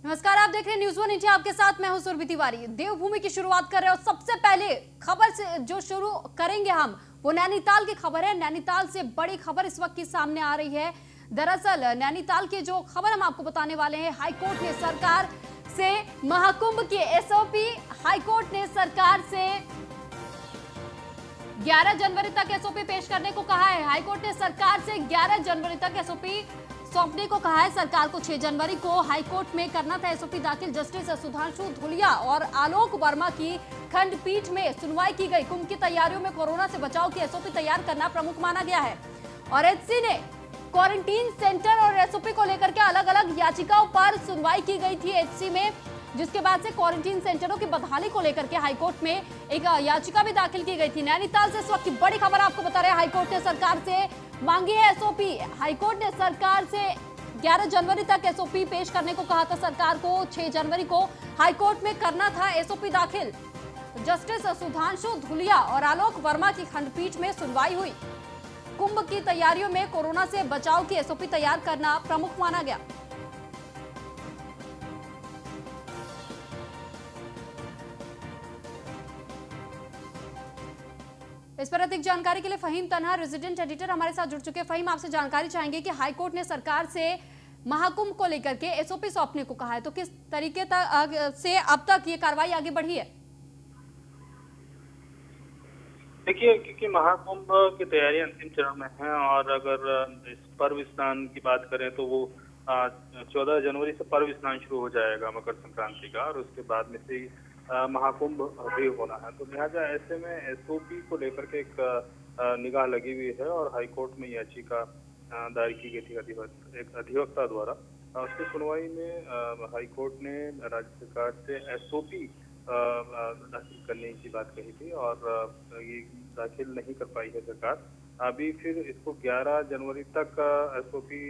नमस्कार, आप देख रहे हैं न्यूज़ वन इंडिया। आपके साथ मैं हूं सुरभि तिवारी। देवभूमि की शुरुआत कर रहे हैं और सबसे पहले खबर से जो शुरू करेंगे हम वो नैनीताल की खबर है। नैनीताल से बड़ी खबर इस वक्त की सामने आ रही है। दरअसल नैनीताल की जो खबर हम आपको बताने वाले हैं, हाईकोर्ट ने सरकार से महाकुंभ की एसओपी, हाईकोर्ट ने सरकार से 11 जनवरी तक एसओपी पेश करने को कहा है। हाईकोर्ट ने सरकार से 11 जनवरी तक एसओपी सौंपने को कहा है। सरकार को 6 जनवरी को हाईकोर्ट में करना था एसओपी दाखिल। जस्टिस सुधांशु धुलिया और आलोक वर्मा की खंडपीठ में सुनवाई की गई। कुंभ की तैयारियों में कोरोना से बचाव की एसओपी तैयार करना प्रमुख माना गया है और एचसी ने क्वारंटीन सेंटर और एसओपी को लेकर के अलग अलग याचिकाओं पर सुनवाई की गई थी एचसी में, जिसके बाद से क्वारंटीन सेंटरों की बहाली को लेकर के हाईकोर्ट में एक याचिका भी दाखिल की गई थी। नैनीताल से इस वक्त की बड़ी खबर आपको बता रहे हैं। हाईकोर्ट ने सरकार से मांगी है एसओपी। हाईकोर्ट ने सरकार से 11 जनवरी तक एसओपी पेश करने को कहा था। सरकार को 6 जनवरी को हाईकोर्ट में करना था एसओपी दाखिल। जस्टिस सुधांशु धुलिया और आलोक वर्मा की खंडपीठ में सुनवाई हुई। कुंभ की तैयारियों में कोरोना से बचाव की एसओपी तैयार करना प्रमुख माना गया। इस पर अधिक जानकारी के लिए फहीम तन्हा, रेजिडेंट एडिटर, हमारे साथ जुड़ चुके हैं। फहीम, आपसे जानकारी चाहेंगे कि हाईकोर्ट ने सरकार से महाकुंभ को लेकर के एसओपी सौंपने को कहा है, तो किस तरीके से अब तक ये कार्रवाई आगे बढ़ी है? देखिए, क्योंकि महाकुंभ की तैयारी अंतिम चरण में है और अगर इस पर्व स्नान की बात करें तो वो 14 जनवरी से पर्व स्नान शुरू हो जाएगा मकर संक्रांति का, और उसके बाद में से महाकुंभ भी होना है। तो लिहाजा ऐसे में एसओपी को लेकर के एक निगाह लगी हुई है और हाईकोर्ट में याचिका दायर की गई थी एक अधिवक्ता द्वारा। उसकी सुनवाई में हाईकोर्ट ने राज्य सरकार से एसओपी दाखिल करने की बात कही थी और ये दाखिल नहीं कर पाई है सरकार। अभी फिर इसको 11 जनवरी तक एसओपी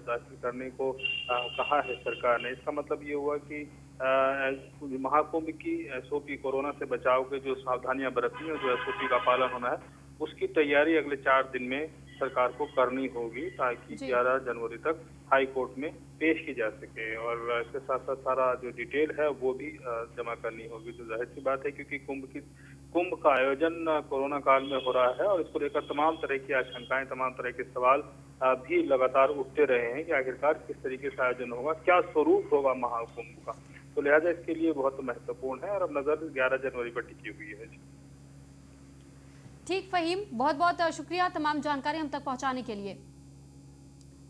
दाखिल करने को कहा है सरकार ने। इसका मतलब ये हुआ कि महाकुंभ की एसओपी, कोरोना से बचाव के जो सावधानियां बरतनी है, जो एसओपी का पालन होना है, उसकी तैयारी अगले 4 दिन में सरकार को करनी होगी ताकि 11 जनवरी तक हाई कोर्ट में पेश की जा सके। और इसके साथ साथ सारा जो डिटेल है वो भी जमा करनी होगी। तो जाहिर सी बात है, क्योंकि कुंभ का आयोजन कोरोना काल में हो रहा है और इसको लेकर तमाम तरह की आशंकाएं, तमाम तरह के सवाल भी लगातार उठते रहे हैं कि आखिरकार किस तरीके से आयोजन होगा, क्या स्वरूप होगा महाकुंभ का। तो लिहाजा इसके लिए बहुत महत्वपूर्ण है और अब नजर 11 जनवरी पर टिकी हुई है। ठीक फहीम, बहुत बहुत शुक्रिया तमाम जानकारी हम तक पहुंचाने के लिए।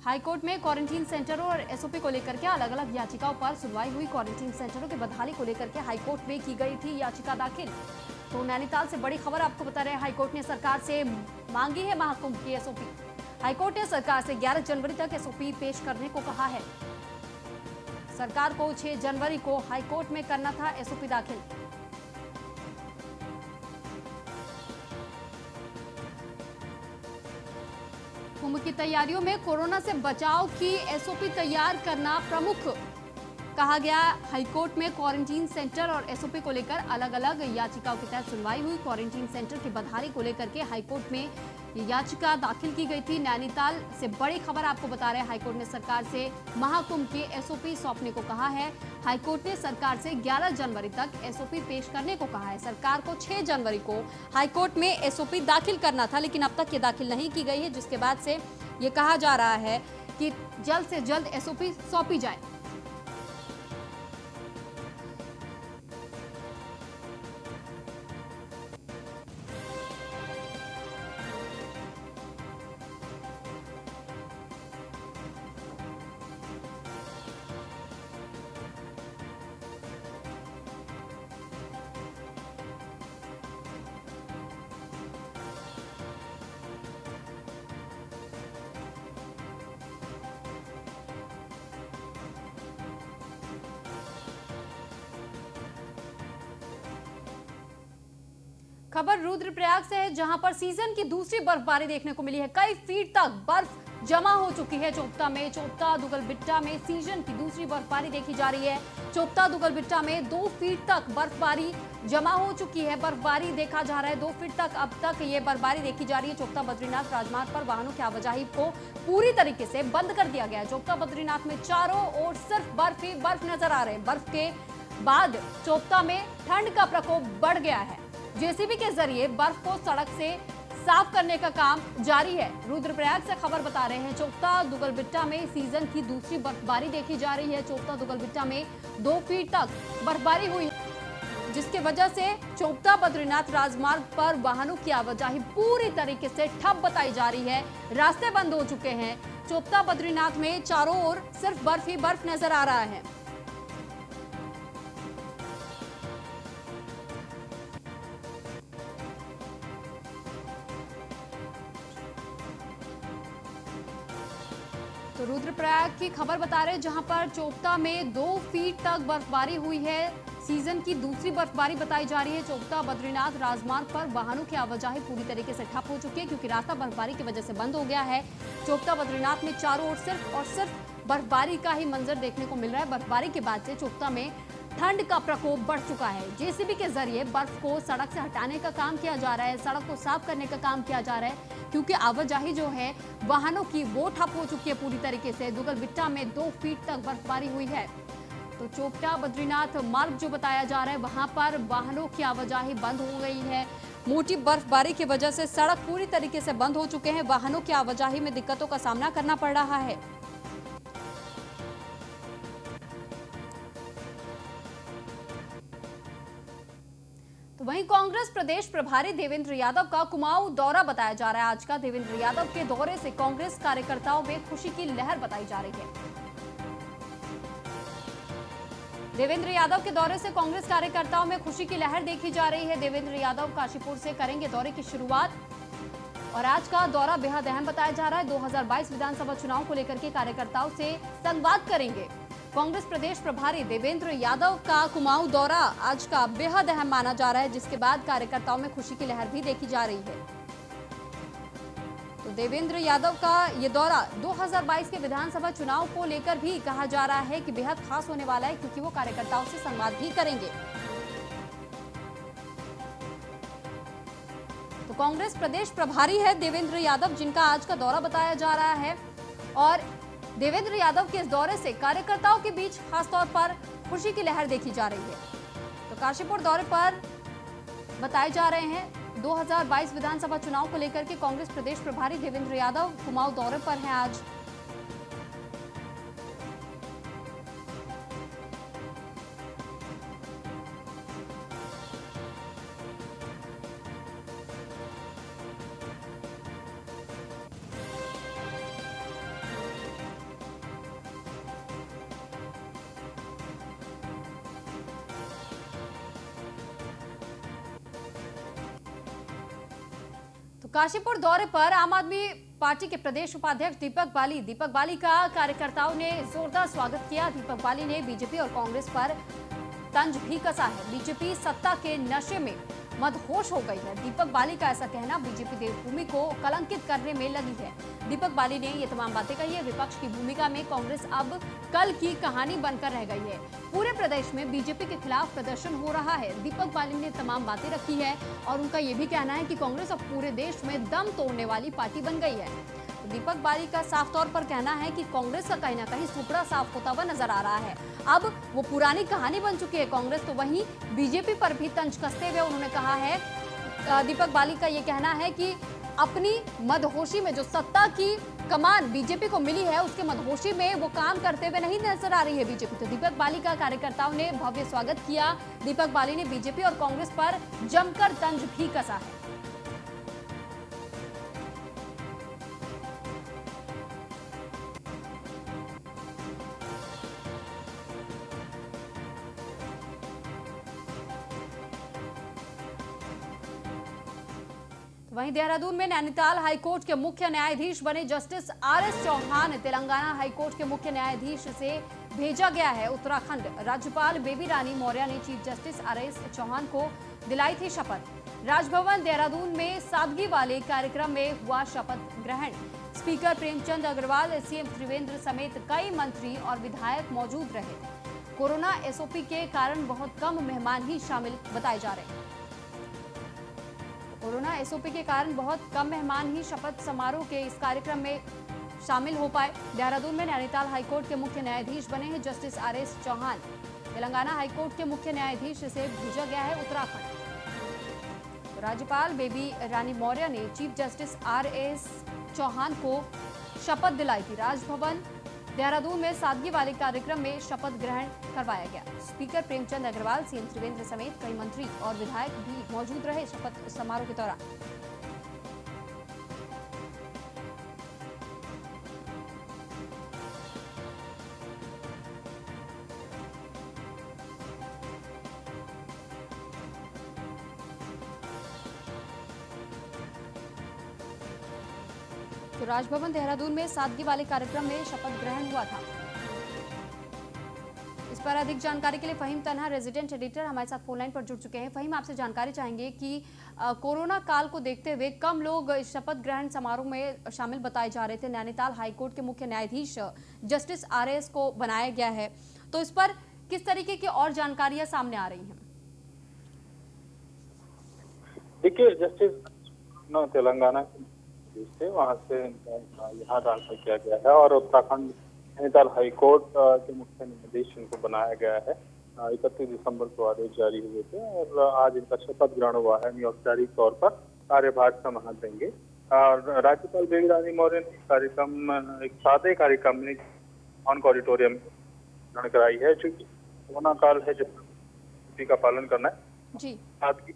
हाईकोर्ट में क्वारंटीन सेंटरों और एसओपी को लेकर के अलग अलग याचिकाओं पर सुनवाई हुई। क्वारंटीन सेंटरों की बदहाली को लेकर के हाईकोर्ट में की गई थी याचिका दाखिल। तो नैनीताल से बड़ी खबर आपको बता रहे हैं। हाईकोर्ट ने सरकार से मांगी है महाकुंभ की एसओपी। हाईकोर्ट ने सरकार से 11 जनवरी तक एसओपी पेश करने को कहा है। सरकार को 6 जनवरी को हाईकोर्ट में करना था एसओपी दाखिल। कुंभ की तैयारियों में कोरोना से बचाव की एसओपी तैयार करना प्रमुख कहा गया। हाईकोर्ट में क्वारंटीन सेंटर और एसओपी को लेकर अलग अलग याचिकाओं के तहत सुनवाई हुई। क्वारंटीन सेंटर की बदहाली को लेकर के हाईकोर्ट में याचिका दाखिल की गई थी। नैनीताल से बड़ी खबर आपको बता रहे हैं। हाईकोर्ट ने सरकार से महाकुंभ की एसओपी सौंपने को कहा है। हाईकोर्ट ने सरकार से 11 जनवरी तक एसओपी पेश करने को कहा है। सरकार को 6 जनवरी को हाईकोर्ट में एसओपी दाखिल करना था, लेकिन अब तक ये दाखिल नहीं की गई है, जिसके बाद से ये कहा जा रहा है कि जल्द से जल्द एसओपी सौंपी जाए। खबर रुद्रप्रयाग से है, जहां पर सीजन की दूसरी बर्फबारी देखने को मिली है। कई फीट तक बर्फ जमा हो चुकी है चोपता में। चोपता दुगलबिट्टा में सीजन की दूसरी बर्फबारी देखी जा रही है। चोपता दुगलबिट्टा में 2 फीट तक बर्फबारी जमा हो चुकी है। बर्फबारी देखा जा रहा है 2 फीट तक अब तक ये बर्फबारी देखी जा रही है। चोपता बद्रीनाथ राजमार्ग पर वाहनों की आवाजाही को पूरी तरीके से बंद कर दिया गया है। चोपता बद्रीनाथ में चारों ओर सिर्फ बर्फ ही बर्फ नजर आ रहे हैं। बर्फ के बाद चोपता में ठंड का प्रकोप बढ़ गया है। जेसीबी के जरिए बर्फ को सड़क से साफ करने का काम जारी है। रुद्रप्रयाग से खबर बता रहे हैं चोपता दुगलबिट्टा में सीजन की दूसरी बर्फबारी देखी जा रही है। चोपता दुगलबिट्टा में 2 फीट तक बर्फबारी हुई, जिसके वजह से चोपता बद्रीनाथ राजमार्ग पर वाहनों की आवाजाही पूरी तरीके से ठप बताई जा रही है। रास्ते बंद हो चुके हैं। चोपता बद्रीनाथ में चारों ओर सिर्फ बर्फ ही बर्फ नजर आ रहा है। तो रुद्रप्रयाग की खबर बता रहे हैं जहां पर चोपता में 2 फीट तक बर्फबारी हुई है। सीजन की दूसरी बर्फबारी बताई जा रही है। चोपता बद्रीनाथ राजमार्ग पर वाहनों की आवाजाही पूरी तरीके से ठप हो चुकी है क्योंकि रास्ता बर्फबारी की वजह से बंद हो गया है। चोपता बद्रीनाथ में चारों ओर सिर्फ और सिर्फ बर्फबारी का ही मंजर देखने को मिल रहा है। बर्फबारी के बाद से चोपता में ठंड का प्रकोप बढ़ चुका है। जेसीबी के जरिए बर्फ को सड़क से हटाने का काम किया जा रहा है। सड़क को साफ करने का काम किया जा रहा है क्योंकि आवाजाही जो है वाहनों की वो ठप हो चुकी है पूरी तरीके से। दुगलबिट्टा में 2 फीट तक बर्फबारी हुई है। तो चोपता बद्रीनाथ मार्ग जो बताया जा रहा है वहां पर वाहनों की आवाजाही बंद हो गई है। मोटी बर्फबारी की वजह से सड़क पूरी तरीके से बंद हो चुके हैं। वाहनों की आवाजाही में दिक्कतों का सामना करना पड़ रहा है। तो वहीं कांग्रेस प्रदेश प्रभारी देवेंद्र यादव का कुमाऊं दौरा बताया जा रहा है। आज का देवेंद्र यादव के दौरे से कांग्रेस कार्यकर्ताओं में खुशी की लहर बताई जा रही है। देवेंद्र यादव के दौरे से कांग्रेस कार्यकर्ताओं में खुशी की लहर देखी जा रही है। देवेंद्र यादव काशीपुर से करेंगे दौरे की शुरुआत और आज का दौरा बेहद अहम बताया जा रहा है। 2022 विधानसभा चुनाव को लेकर के कार्यकर्ताओं से संवाद करेंगे। कांग्रेस प्रदेश प्रभारी देवेंद्र यादव का कुमाऊं दौरा आज का बेहद अहम माना जा रहा है, जिसके बाद कार्यकर्ताओं में खुशी की लहर भी देखी जा रही है। तो देवेंद्र यादव का ये दौरा 2022 के विधानसभा चुनाव को लेकर भी कहा जा रहा है कि बेहद खास होने वाला है क्योंकि वो कार्यकर्ताओं से संवाद भी करेंगे। तो कांग्रेस प्रदेश प्रभारी है देवेंद्र यादव, जिनका आज का दौरा बताया जा रहा है और देवेंद्र यादव के इस दौरे से कार्यकर्ताओं के बीच खासतौर पर खुशी की लहर देखी जा रही है। तो काशीपुर दौरे पर बताए जा रहे हैं 2022 विधानसभा चुनाव को लेकर के कांग्रेस प्रदेश प्रभारी देवेंद्र यादव कुमाऊं दौरे पर हैं आज। काशीपुर दौरे पर आम आदमी पार्टी के प्रदेश उपाध्यक्ष दीपक बाली का कार्यकर्ताओं ने जोरदार स्वागत किया। दीपक बाली ने बीजेपी और कांग्रेस पर तंज भी कसा है। बीजेपी सत्ता के नशे में मदहोश हो गई है। दीपक बाली का ऐसा कहना बीजेपी देवभूमि को कलंकित करने में लगी है। दीपक बाली ने ये तमाम बातें कही है। विपक्ष की भूमिका में कांग्रेस अब कल की कहानी बनकर रह गई है। पूरे प्रदेश में बीजेपी के खिलाफ प्रदर्शन हो रहा है। दीपक बाली ने तमाम बातें रखी है और उनका ये भी कहना है कि कांग्रेस अब पूरे देश में दम तोड़ने वाली पार्टी बन गई है। दीपक बाली का साफ तौर पर कहना है कि कांग्रेस का कहीं ना कहीं सुपड़ा साफ होता हुआ नजर आ रहा है। अब वो पुरानी कहानी बन चुकी है कांग्रेस। तो वहीं बीजेपी पर भी तंज कसते हुए उन्होंने कहा है, दीपक बाली का ये कहना है कि अपनी मदहोशी में जो सत्ता की कमान बीजेपी को मिली है उसके मदहोशी में वो काम करते हुए नहीं नजर आ रही है बीजेपी। तो दीपक बाली का कार्यकर्ताओं ने भव्य स्वागत किया। दीपक बाली ने बीजेपी और कांग्रेस पर जमकर तंज भी कसा है। वहीं देहरादून में नैनीताल हाईकोर्ट के मुख्य न्यायाधीश बने justice R S. Chauhan Telangana high court के मुख्य न्यायाधीश से भेजा गया है उत्तराखंड। राज्यपाल बेबी रानी मौर्य ने चीफ जस्टिस आर.एस. चौहान को दिलाई थी शपथ। राजभवन देहरादून में सादगी वाले कार्यक्रम में हुआ शपथ ग्रहण। स्पीकर प्रेमचंद अग्रवाल, सीएम त्रिवेंद्र समेत कई मंत्री और विधायक मौजूद रहे। कोरोना एसओपी के कारण बहुत कम मेहमान ही शामिल बताए जा रहे हैं। कोरोना एसओपी के कारण बहुत कम मेहमान ही शपथ समारोह के इस कार्यक्रम में शामिल हो पाए। देहरादून में नैनीताल हाईकोर्ट के मुख्य न्यायाधीश बने हैं justice R S Chauhan. Telangana high court के मुख्य न्यायाधीश से भेजा गया है उत्तराखंड। राज्यपाल बेबी रानी मौर्य ने चीफ जस्टिस आरएस चौहान को शपथ दिलाई थी। राजभवन देहरादून में सादगी वाले कार्यक्रम में शपथ ग्रहण करवाया गया। स्पीकर प्रेमचंद अग्रवाल, सीएम त्रिवेंद्र समेत कई मंत्री और विधायक भी मौजूद रहे शपथ समारोह के दौरान। तो राजभवन देहरादून में सादगी वाले कार्यक्रम में शपथ ग्रहण हुआ था। इस पर अधिक जानकारी के लिए फहीम तन्हा, रेजिडेंट एडिटर, हमारे साथ फोन लाइन पर जुड़ चुके हैं। फहीम, आपसे जानकारी चाहेंगे कि कोरोना काल को देखते हुए कम लोग शपथ ग्रहण समारोह में शामिल बताए जा रहे थे। नैनीताल हाईकोर्ट के मुख्य न्यायाधीश जस्टिस आरएस को बनाया गया है, तो इस पर किस तरीके की और जानकारियां सामने आ रही हैं? देखिए, जस्टिस तेलंगाना से वहां से यहाँ ट्रांसफर किया गया है और उत्तराखंड नैनीताल हाईकोर्ट के मुख्य न्यायाधीश इनको बनाया गया है। 31 दिसंबर को आदेश जारी हुए थे और आज इनका शपथ ग्रहण हुआ है। औपचारिक तौर पर कार्यभार संभाल देंगे। राज्यपाल बेबी रानी मौर्य ने कार्यक्रम एक सादे कार्यक्रम में ऑन ऑडिटोरियम ग्रहण कराई है, क्योंकि कोरोना काल है जिसका का पालन करना है जी। सादगी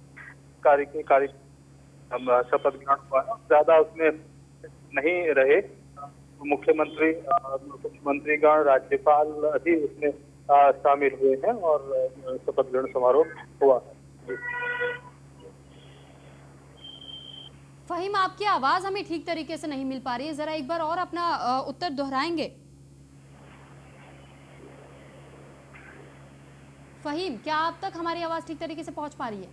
कार्य शपथ ग्रहण हुआ है, ज्यादा उसमें नहीं रहे। मुख्यमंत्रीगण, राज्यपाल भी उसमें शामिल हुए हैं और शपथ ग्रहण समारोह हुआ है। फहीम, आपकी आवाज हमें ठीक तरीके से नहीं मिल पा रही है, जरा एक बार और अपना उत्तर दोहराएंगे? फहीम, क्या आप तक हमारी आवाज ठीक तरीके से पहुंच पा रही है?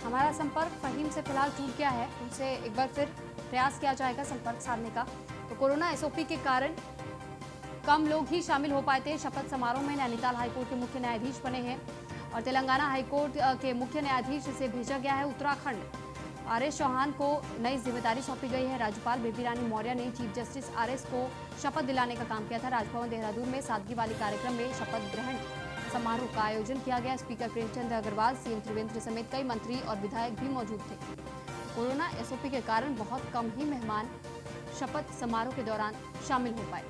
हमारा संपर्क फहीम से फिलहाल टूट गया है, उनसे एक बार फिर प्रयास किया जाएगा संपर्क साधने का। तो कोरोना एसओपी के कारण कम लोग ही शामिल हो पाए थे शपथ समारोह में। नैनीताल हाईकोर्ट के मुख्य न्यायाधीश बने हैं और तेलंगाना हाईकोर्ट के मुख्य न्यायाधीश से भेजा गया है उत्तराखंड। आरएस चौहान को नई जिम्मेदारी सौंपी गई है। राज्यपाल बेबी रानी मौर्य ने चीफ जस्टिस आरएस को शपथ दिलाने का काम किया था। राजभवन देहरादून में सादगी वाले कार्यक्रम में शपथ ग्रहण समारोह का आयोजन किया गया। स्पीकर प्रेमचंद अग्रवाल, सीएम त्रिवेंद्र समेत कई मंत्री और विधायक भी मौजूद थे। कोरोना एसओपी के कारण बहुत कम ही मेहमान शपथ समारोह के दौरान शामिल हो पाए।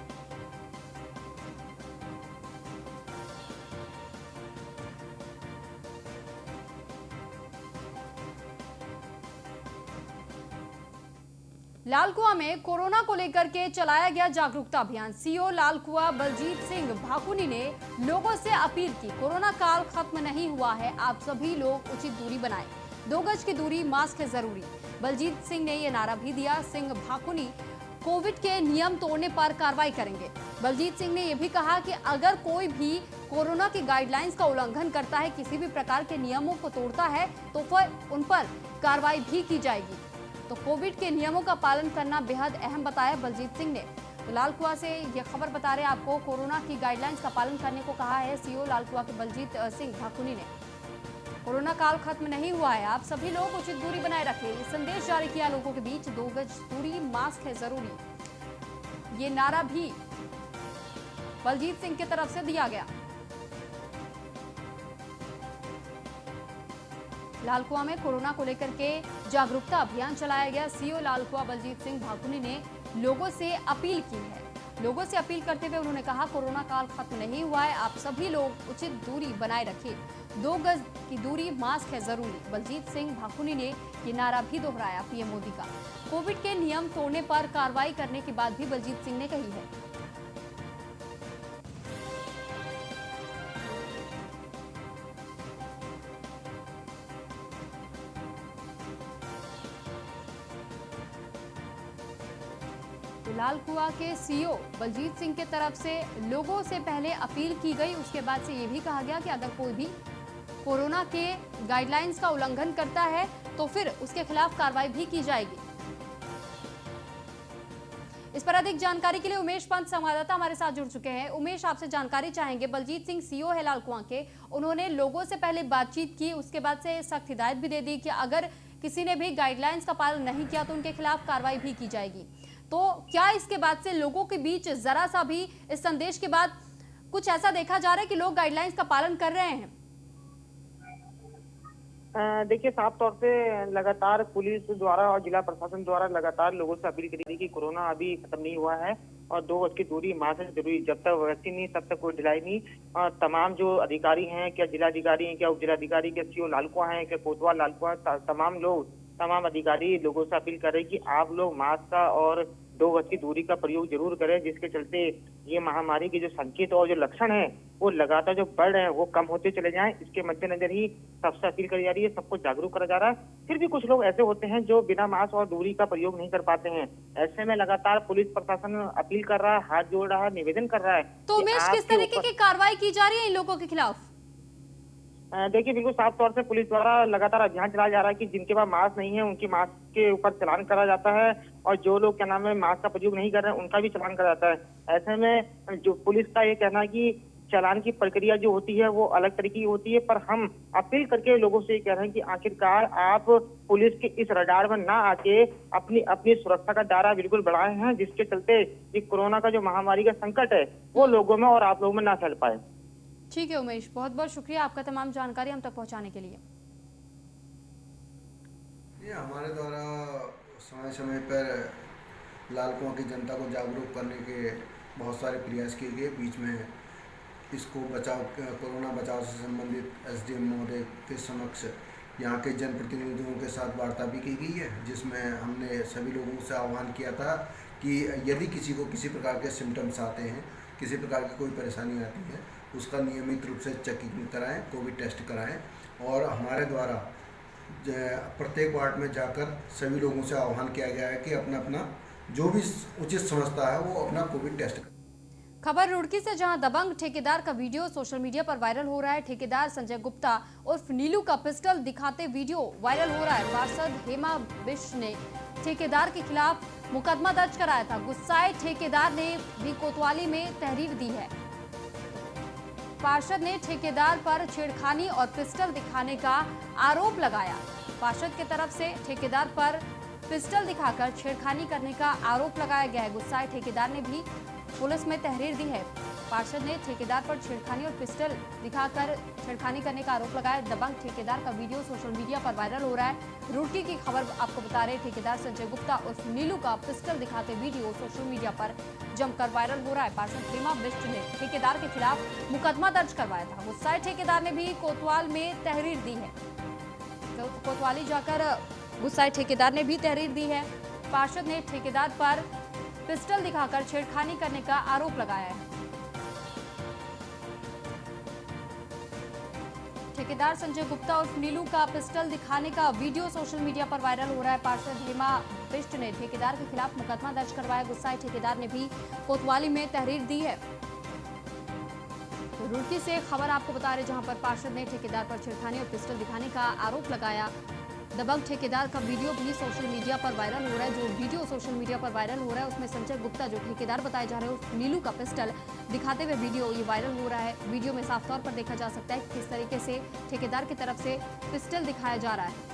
लालकुआ में कोरोना को लेकर के चलाया गया जागरूकता अभियान। सीओ लालकुआ बलजीत सिंह भाकुनी ने लोगों से अपील की, कोरोना काल खत्म नहीं हुआ है, आप सभी लोग उचित दूरी बनाएं, 2 गज की दूरी, मास्क है जरूरी। बलजीत सिंह ने यह नारा भी दिया। सिंह भाकुनी कोविड के नियम तोड़ने पर कार्रवाई करेंगे। बलजीत सिंह ने यह भी कहा कि अगर कोई भी कोरोना की गाइडलाइंस का उल्लंघन करता है, किसी भी प्रकार के नियमों को तोड़ता है, तो फिर उन पर कार्रवाई भी की जाएगी। तो कोविड के नियमों का पालन करना बेहद अहम बताया बलजीत सिंह ने। तो लालकुआ से ये खबर बता रहे हैं आपको, कोरोना की गाइडलाइंस का पालन करने को कहा है सीओ लालकुआ के बलजीत सिंह भाकुनी ने। कोरोना काल खत्म नहीं हुआ है, आप सभी लोग उचित दूरी बनाए रखें, ये संदेश जारी किया लोगों के बीच। 2 गज दूरी, मास्क है जरूरी, ये नारा भी बलजीत सिंह की तरफ से दिया गया। लालकुआ में कोरोना को लेकर के जागरूकता अभियान चलाया गया। सीओ लालकुआ बलजीत सिंह भाकुनी ने लोगों से अपील की है। लोगों से अपील करते हुए उन्होंने कहा, कोरोना काल खत्म नहीं हुआ है, आप सभी लोग उचित दूरी बनाए रखें, 2 गज की दूरी, मास्क है जरूरी। बलजीत सिंह भाकुनी ने ये नारा भी दोहराया पीएम मोदी का। कोविड के नियम तोड़ने पर कार्रवाई करने की बात भी बलजीत सिंह ने कही है। तो लाल कुआं के सीईओ बलजीत सिंह के तरफ से लोगों से पहले अपील की गई, उसके बाद से ये भी कहा गया कि अगर कोई भी कोरोना के गाइडलाइंस का उल्लंघन करता है तो फिर उसके खिलाफ कार्रवाई भी की जाएगी। इस पर अधिक जानकारी के लिए उमेश पंत संवाददाता हमारे साथ जुड़ चुके हैं। उमेश, आपसे जानकारी चाहेंगे। बलजीत सिंह सीईओ है लाल कुआं के, उन्होंने लोगों से पहले बातचीत की, उसके बाद से सख्त हिदायत भी दे दी कि अगर किसी ने भी गाइडलाइंस का पालन नहीं किया तो उनके खिलाफ कार्रवाई भी की जाएगी। तो क्या इसके बाद से लोगों के बीच जरा सा भी इस संदेश के बाद कुछ ऐसा देखा जा रहा है कि लोग गाइडलाइंस का पालन कर रहे हैं? देखिए, साफ तौर से लगातार पुलिस द्वारा और जिला प्रशासन द्वारा लगातार लोगों से अपील करी कि कोरोना अभी खत्म नहीं हुआ है और 2 गज की दूरी मास्क है जरूरी। जब तक वैक्सीन नहीं तब तक कोई ढिलाई नहीं। और तमाम जो अधिकारी हैं, क्या जिलाधिकारी हैं, क्या उप जिलाधिकारी, क्या सीओ लाल कुआं हैं, क्या कोतवाल लाल कुआं, तमाम अधिकारी लोगों से अपील कर रहे हैं कि आप लोग मास्क का और 2 गज की दूरी का प्रयोग जरूर करें, जिसके चलते ये महामारी के जो संकेत और जो लक्षण है वो लगातार जो बढ़ रहे हैं वो कम होते चले जाएं। इसके मद्देनजर ही सबसे अपील करी जा रही है, सबको जागरूक करा जा रहा है। फिर भी कुछ लोग ऐसे होते हैं जो बिना मास्क और दूरी का प्रयोग नहीं कर पाते हैं। ऐसे में लगातार पुलिस प्रशासन अपील कर रहा है, हाथ जोड़ रहा है, निवेदन कर रहा है। तो उमेश, किस तरीके की कार्रवाई की जा रही है इन लोगों के खिलाफ? देखिए, बिल्कुल साफ तौर से पुलिस द्वारा लगातार अभियान चलाया जा रहा है कि जिनके पास मास्क नहीं है उनकी मास्क के ऊपर चालान करा जाता है और जो लोग क्या नाम है मास्क का प्रयोग नहीं कर रहे हैं उनका भी चालान करा जाता है। ऐसे में जो पुलिस का ये कहना है कि चालान की प्रक्रिया जो होती है वो अलग तरीके की होती है, पर हम अपील करके लोगों से ये कह रहे हैं कि आखिरकार आप पुलिस के इस रडार में ना आके अपनी सुरक्षा का दायरा बिल्कुल बढ़ाए हैं, जिसके चलते ये कोरोना का जो महामारी का संकट है वो लोगों में और आप लोगों में ना फैल पाए। ठीक है उमेश, बहुत बहुत शुक्रिया आपका तमाम जानकारी हम तक पहुंचाने के लिए। ये हमारे द्वारा समय समय पर लाल कुआं की जनता को जागरूक करने के बहुत सारे प्रयास किए गए। बीच में इसको कोरोना बचाव से संबंधित एसडीएम महोदय के समक्ष यहाँ के जनप्रतिनिधियों के साथ वार्ता भी की गई है, जिसमें हमने सभी लोगों से आह्वान किया था कि यदि किसी को किसी प्रकार के सिम्टम्स आते हैं, किसी प्रकार की कोई परेशानी आती है, उसका नियमित रूप से चेकिंग कराएं, कोविड टेस्ट कराएं। और हमारे द्वारा प्रत्येक वार्ड में जाकर सभी लोगों से आह्वान किया गया है कि अपना अपना जो भी उचित समझता है वो अपना कोविड टेस्ट करे। खबर रुड़की से, जहां दबंग ठेकेदार का वीडियो सोशल मीडिया पर वायरल हो रहा है। ठेकेदार संजय गुप्ता उर्फ नीलू का पिस्टल दिखाते वीडियो वायरल हो रहा है। पार्षद हेमा बिष्ट ने ठेकेदार के खिलाफ मुकदमा दर्ज कराया था। गुस्साए ठेकेदार ने भी कोतवाली में तहरीर दी है। पार्षद ने ठेकेदार पर छेड़खानी और पिस्टल दिखाने का आरोप लगाया। पार्षद की तरफ से ठेकेदार पर पिस्टल दिखाकर छेड़खानी करने का आरोप लगाया गया है। गुस्साए ठेकेदार ने भी पुलिस में तहरीर दी है। पार्षद ने ठेकेदार पर छेड़खानी और पिस्टल दिखाकर छेड़खानी करने का आरोप लगाया। दबंग ठेकेदार का वीडियो सोशल मीडिया पर वायरल हो रहा है। रुड़की की खबर आपको बता रहे, ठेकेदार संजय गुप्ता उर्फ नीलू का पिस्टल दिखाते वीडियो सोशल मीडिया पर जमकर वायरल हो रहा है। पार्षद हेमा बिष्ट ने ठेकेदार के खिलाफ मुकदमा दर्ज करवाया था। गुस्साए ठेकेदार ने भी कोतवाल में तहरीर दी है। तो कोतवाली जाकर गुस्साए ठेकेदार ने भी तहरीर दी है। पार्षद ने ठेकेदार पर पिस्टल दिखाकर छेड़खानी करने का आरोप लगाया है। ठेकेदार संजय गुप्ता और नीलू का पिस्टल दिखाने का वीडियो सोशल मीडिया पर वायरल हो रहा है। पार्षद हेमा बिष्ट ने ठेकेदार के खिलाफ मुकदमा दर्ज करवाया। गुस्साए ठेकेदार ने भी कोतवाली में तहरीर दी है। तो रुड़की से खबर आपको बता रहे, जहां पर पार्षद ने ठेकेदार पर छेड़खानी और पिस्टल दिखाने का आरोप लगाया। दबंग ठेकेदार का वीडियो भी सोशल मीडिया पर वायरल हो रहा है। जो वीडियो सोशल मीडिया पर वायरल हो रहा है उसमें संजय गुप्ता जो ठेकेदार बताए जा रहे हैं नीलू का पिस्टल दिखाते हुए वीडियो ये वायरल हो रहा है। वीडियो में साफ तौर पर देखा जा सकता है कि किस तरीके से ठेकेदार की तरफ से पिस्टल दिखाया जा रहा है।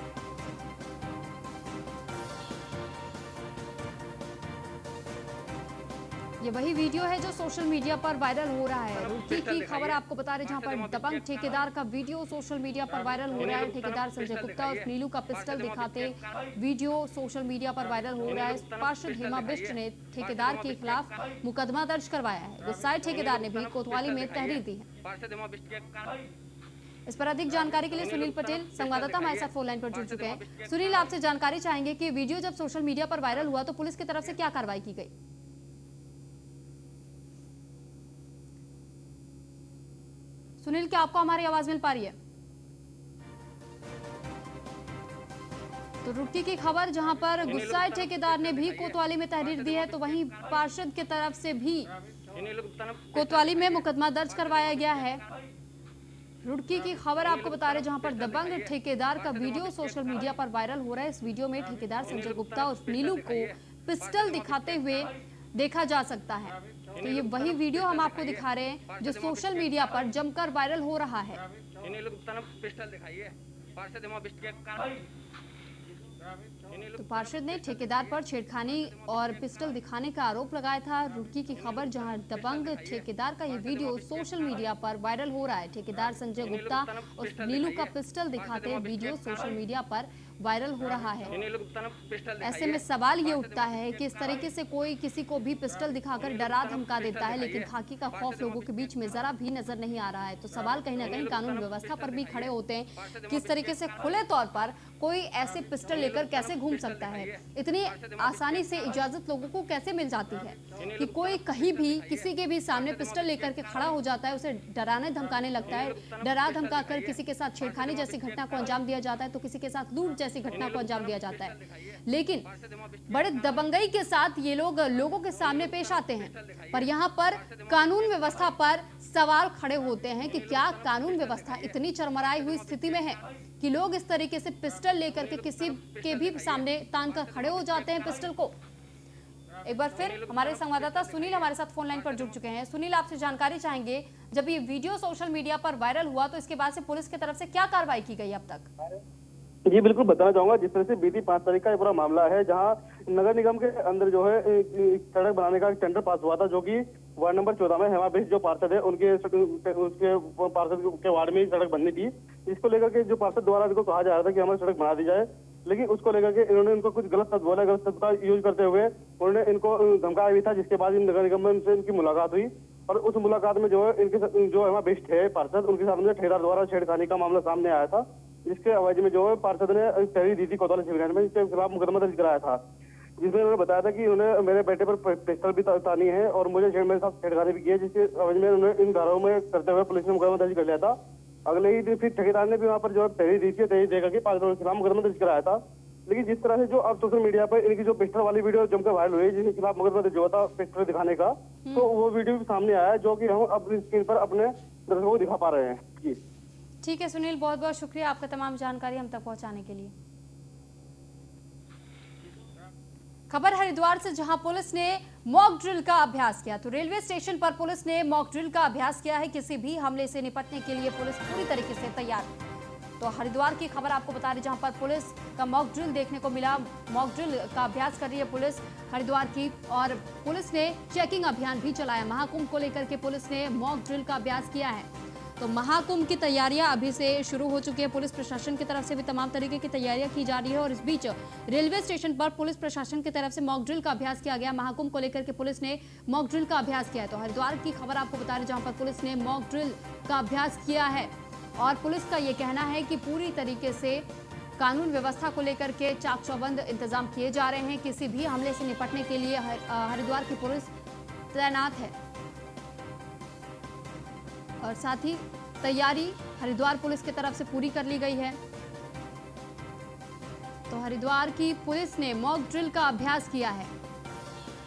ये वही वीडियो है जो सोशल मीडिया पर वायरल हो रहा है। रुड़की की खबर आपको बता रहे, जहां पर दबंग ठेकेदार का वीडियो सोशल मीडिया पर वायरल हो रहा है। ठेकेदार संजय गुप्ता और नीलू का पिस्टल दिखाते वीडियो सोशल मीडिया पर वायरल हो रहा है। पार्षद हेमा बिष्ट ने ठेकेदार के खिलाफ मुकदमा दर्ज करवाया है। गुस्साए ठेकेदार ने भी कोतवाली में तहरीर दी है। इस पर अधिक जानकारी के लिए सुनील पटेल संवाददाता हमारे साथ फोन लाइन पर जुड़ चुके हैं। सुनील, आपसे जानकारी चाहेंगे कि वीडियो जब सोशल मीडिया पर वायरल हुआ तो पुलिस की तरफ से क्या कार्रवाई की गई? सुनील, क्या आपको हमारी आवाज मिल पा रही है? तो तो रुड़की की खबर, जहां पर गुस्साए ठेकेदार ने भी कोतवाली में तहरीर दी है, तो वहीं पार्षद की तरफ से भी कोतवाली में मुकदमा दर्ज करवाया गया है। रुड़की की खबर आपको बता रहे, जहां पर दबंग ठेकेदार का वीडियो सोशल मीडिया पर वायरल हो रहा है। इस वीडियो में ठेकेदार संजय गुप्ता और नीलू को पिस्टल दिखाते हुए देखा जा सकता है। तो ये वही वीडियो हम आपको दिखा रहे हैं जो सोशल मीडिया पर जमकर वायरल हो रहा है। तो पार्षद ने ठेकेदार पर छेड़खानी और पिस्टल दिखाने का आरोप लगाया था। रुड़की की खबर, जहां दबंग ठेकेदार का ये वीडियो सोशल मीडिया पर वायरल हो रहा है। ठेकेदार संजय गुप्ता और नीलू का पिस्टल दिखाते वीडियो सोशल मीडिया पर वायरल हो रहा है। ऐसे में सवाल ये उठता है कि इस तरीके से कोई किसी को भी पिस्टल दिखाकर डरा धमका देता है, लेकिन खाकी का खौफ लोगों के बीच में जरा भी नजर नहीं आ रहा है। तो सवाल कहीं ना कहीं कानून व्यवस्था पर भी खड़े होते हैं। किस तरीके से खुले तौर पर कोई ऐसे पिस्टल लेकर कैसे घूम सकता है? इतनी आसानी से इजाजत लोगों को कैसे मिल जाती है कि कोई कहीं भी किसी के भी सामने पिस्टल लेकर के खड़ा हो जाता है, उसे डराने धमकाने लगता है, डरा धमका कर किसी के साथ छेड़खानी जैसी घटना को अंजाम दिया जाता है, तो किसी के साथ लूट जैसी घटना को अंजाम दिया जाता है। लेकिन बड़े दबंगई के साथ ये लोग लोगों के सामने पेश आते हैं। पर यहाँ पर कानून व्यवस्था पर सवाल खड़े होते हैं कि क्या कानून व्यवस्था इतनी चरमराई हुई स्थिति में है कि लोग इस तरीके से पिस्टल लेकर के किसी के भी सामने तान कर खड़े हो जाते हैं पिस्टल को। एक बार फिर हमारे संवाददाता सुनील हमारे साथ फोन लाइन पर जुड़ चुके हैं। सुनील, आपसे जानकारी चाहेंगे, जब ये वीडियो सोशल मीडिया पर वायरल हुआ तो इसके बाद से पुलिस की तरफ से क्या कार्रवाई की गई अब तक? जी बिल्कुल बताना चाहूंगा। जिस तरह से बीती 5 तारीख का ये पूरा मामला है, जहां नगर निगम के अंदर जो है सड़क बनाने का टेंडर पास हुआ था, जो कि वार्ड नंबर 14 में हेमा बेस जो पार्षद है उनके पार्षद के वार्ड में सड़क बननी थी। इसको लेकर के जो पार्षद द्वारा इनको कहा जा रहा था कि हमारी सड़क बना दी जाए, लेकिन उसको लेकर के इन्होंने इनको कुछ गलत शब्द बोला। गलत शब्द का यूज करते हुए उन्होंने इनको धमकाया भी था, जिसके बाद इन नगर निगम से इनकी मुलाकात हुई और उस मुलाकात में जो है इनके जो हेमा बेस्ट है पार्षद, उनके सामने ठेकेदार द्वारा छेड़खानी का मामला सामने आया था, जिसके अवध में जो है पार्षद ने तहरीर दी थी कोतवाली सिविल में, इसके खिलाफ मुकदमा दर्ज कराया था, जिसमें उन्होंने बताया था कि उन्हें मेरे बेटे पर पिस्टल भी तानी है और मुझे मेरे साथ छेड़खानी भी की है, जिसके अवध में उन्होंने इन धाराओं में करते हुए पुलिस ने मुकदमा दर्ज कर लिया था। अगले ही दिन फिर ठेकेदार ने भी वहाँ पर जो है तहरीर दी थी, तहरीर देकर के पार्षद के खिलाफ मुकदमा दर्ज कराया था। लेकिन जिस तरह से जो अब सोशल मीडिया पर इनकी जो पिस्टल वाली वीडियो जमकर वायरल हुई, जिसके खिलाफ मुकदमा दर्ज हुआ था पिस्टल दिखाने का, तो वो वीडियो भी सामने आया, जो कि हम अपनी स्क्रीन पर अपने दर्शकों को दिखा पा रहे हैं। जी ठीक है सुनील, बहुत बहुत शुक्रिया आपका तमाम जानकारी हम तक पहुंचाने के लिए। खबर हरिद्वार से, जहां पुलिस ने मॉक ड्रिल का अभ्यास किया। तो रेलवे स्टेशन पर पुलिस ने मॉक ड्रिल का अभ्यास किया है। किसी भी हमले से निपटने के लिए पुलिस पूरी तरीके से तैयार है। तो हरिद्वार की खबर आपको बता रही, जहां पर पुलिस का मॉक ड्रिल देखने को मिला। मॉक ड्रिल का अभ्यास कर रही है पुलिस हरिद्वार की, और पुलिस ने चेकिंग अभियान भी चलाया। महाकुंभ को लेकर के पुलिस ने मॉक ड्रिल का अभ्यास किया है। तो महाकुंभ की तैयारियां अभी से शुरू हो चुकी है। पुलिस प्रशासन की तरफ से भी तमाम तरीके की तैयारियां की जा रही है, और इस बीच रेलवे स्टेशन पर पुलिस प्रशासन की तरफ से मॉक ड्रिल का अभ्यास किया गया। महाकुंभ को लेकर के पुलिस ने मॉक ड्रिल का अभ्यास किया है। तो हरिद्वार की खबर आपको बता रहे, जहां पर पुलिस ने मॉक ड्रिल का अभ्यास किया है, और पुलिस का ये कहना है कि पूरी तरीके से कानून व्यवस्था को लेकर के चाक चौबंद इंतजाम किए जा रहे हैं। किसी भी हमले से निपटने के लिए हरिद्वार की पुलिस तैनात है, और साथ ही तैयारी हरिद्वार पुलिस की तरफ से पूरी कर ली गई है। तो हरिद्वार की पुलिस ने मॉक ड्रिल का अभ्यास किया है।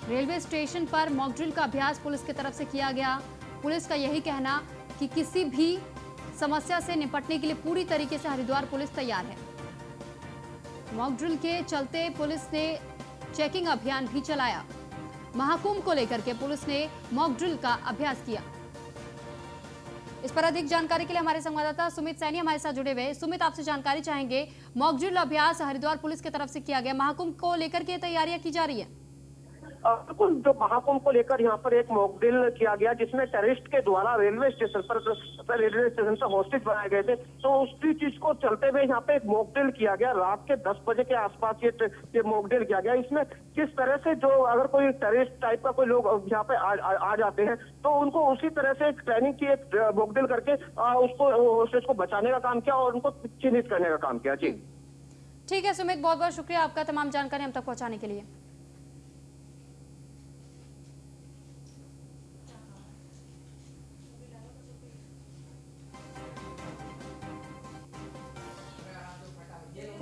रेलवे स्टेशन पर मॉक ड्रिल का अभ्यास पुलिस की तरफ से किया गया। पुलिस का यही कहना कि किसी भी समस्या से निपटने के लिए पूरी तरीके से हरिद्वार पुलिस तैयार है। मॉक ड्रिल के चलते पुलिस ने चेकिंग अभियान भी चलाया। महाकुंभ को लेकर के पुलिस ने मॉक ड्रिल का अभ्यास किया। इस पर अधिक जानकारी के लिए हमारे संवाददाता सुमित सैनी हमारे साथ जुड़े हुए। सुमित, आपसे जानकारी चाहेंगे, मॉक ड्रिल अभ्यास हरिद्वार पुलिस की तरफ से किया गया, महाकुंभ को लेकर के तैयारियां की जा रही है। बिल्कुल, जो महाकुंभ को लेकर यहाँ पर एक मॉक ड्रिल किया गया, जिसमें टेररिस्ट के द्वारा रेलवे स्टेशन पर हॉस्टेज बनाए गए थे। तो उसी चीज को चलते हुए यहाँ पे एक मॉक ड्रिल किया गया। रात के 10 बजे के आसपास ये मॉक ड्रिल किया गया। इसमें किस तरह से जो अगर कोई टेररिस्ट टाइप का कोई लोग यहाँ पे आ जाते हैं, तो उनको उसी तरह से ट्रेनिंग की, एक मॉक ड्रिल करके उसको हॉस्टेज को बचाने का काम किया और उनको चिन्हित करने का काम किया। जी ठीक है सुमित, बहुत बहुत शुक्रिया आपका तमाम जानकारी हम तक पहुंचाने के लिए।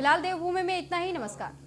फिलहाल देवभूमि में इतना ही। नमस्कार।